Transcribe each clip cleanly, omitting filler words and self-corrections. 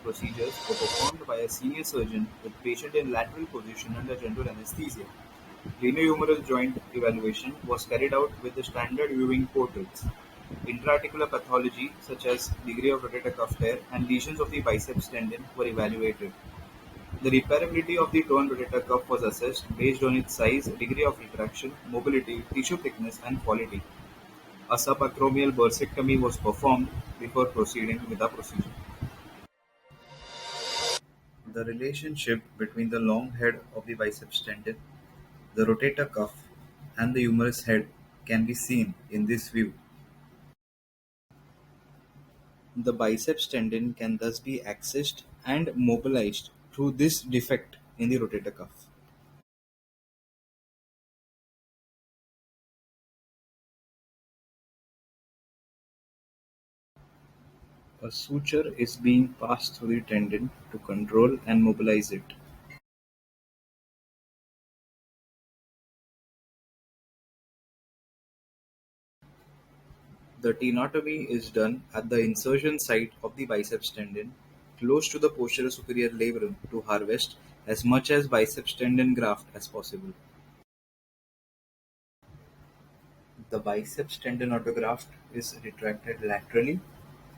Procedures were performed by a senior surgeon with patient in lateral position under general anesthesia. Glenohumeral joint evaluation was carried out with the standard viewing portraits. Intra-articular pathology such as degree of rotator cuff tear and lesions of the biceps tendon were evaluated. The repairability of the torn rotator cuff was assessed based on its size, degree of retraction, mobility, tissue thickness, and quality. A subacromial bursectomy was performed before proceeding with the procedure. The relationship between the long head of the biceps tendon, the rotator cuff, and the humerus head can be seen in this view. The biceps tendon can thus be accessed and mobilized through this defect in the rotator cuff. A suture is being passed through the tendon to control and mobilize it. The tenotomy is done at the insertion site of the biceps tendon, close to the posterior superior labrum to harvest as much as biceps tendon graft as possible. The biceps tendon autograft is retracted laterally.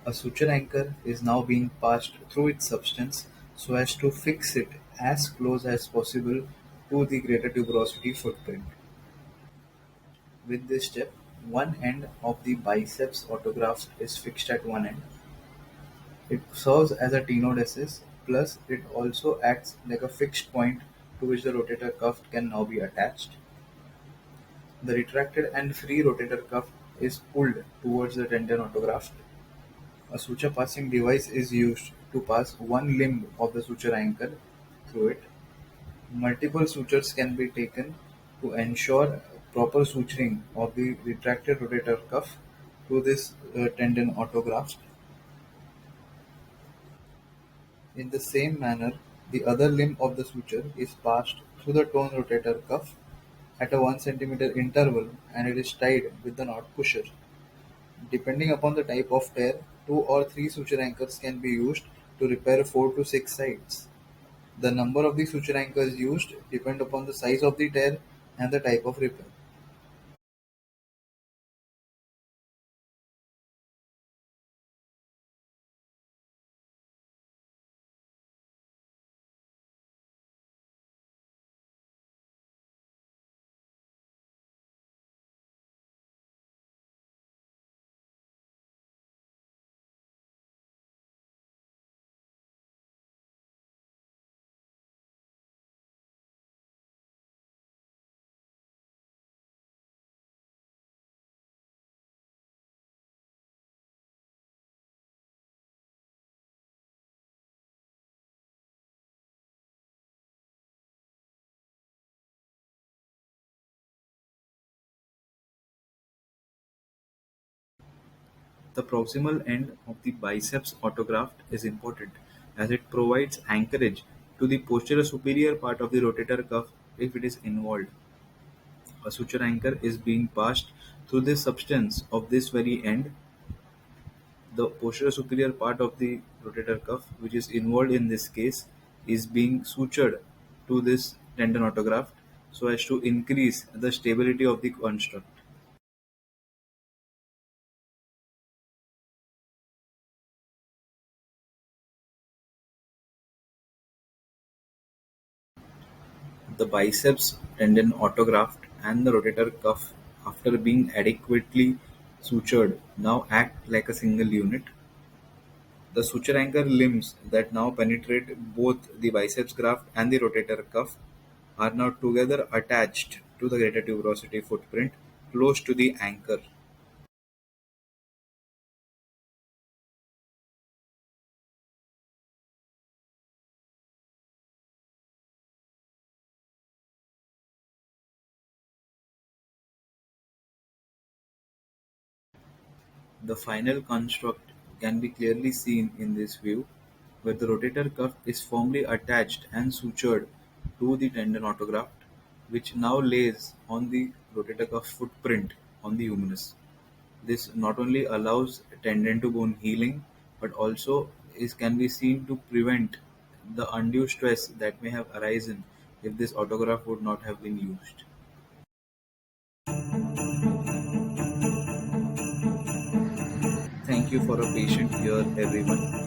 A suture anchor is now being passed through its substance so as to fix it as close as possible to the greater tuberosity footprint. With this step, one end of the biceps autograft is fixed at one end. It serves as a tenodesis, plus it also acts like a fixed point to which the rotator cuff can now be attached. The retracted and free rotator cuff is pulled towards the tendon autograft. A suture passing device is used to pass one limb of the suture anchor through it. Multiple sutures can be taken to ensure proper suturing of the retracted rotator cuff to this tendon autograft. In the same manner, the other limb of the suture is passed through the torn rotator cuff at a 1 centimeter interval and it is tied with the knot pusher. Depending upon the type of tear, 2 or 3 suture anchors can be used to repair 4 to 6 sites. The number of the suture anchors used depend upon the size of the tear and the type of repair. The proximal end of the biceps autograft is important as it provides anchorage to the posterior superior part of the rotator cuff if it is involved. A suture anchor is being passed through the substance of this very end. The posterior superior part of the rotator cuff, which is involved in this case, is being sutured to this tendon autograft so as to increase the stability of the construct. The biceps tendon autograft and the rotator cuff, after being adequately sutured, now act like a single unit. The suture anchor limbs that now penetrate both the biceps graft and the rotator cuff are now together attached to the greater tuberosity footprint close to the anchor. The final construct can be clearly seen in this view, where the rotator cuff is firmly attached and sutured to the tendon autograft, which now lays on the rotator cuff footprint on the humerus. This not only allows tendon to bone healing, but also is can be seen to prevent the undue stress that may have arisen if this autograph would not have been used. Thank you for a patient ear, everyone.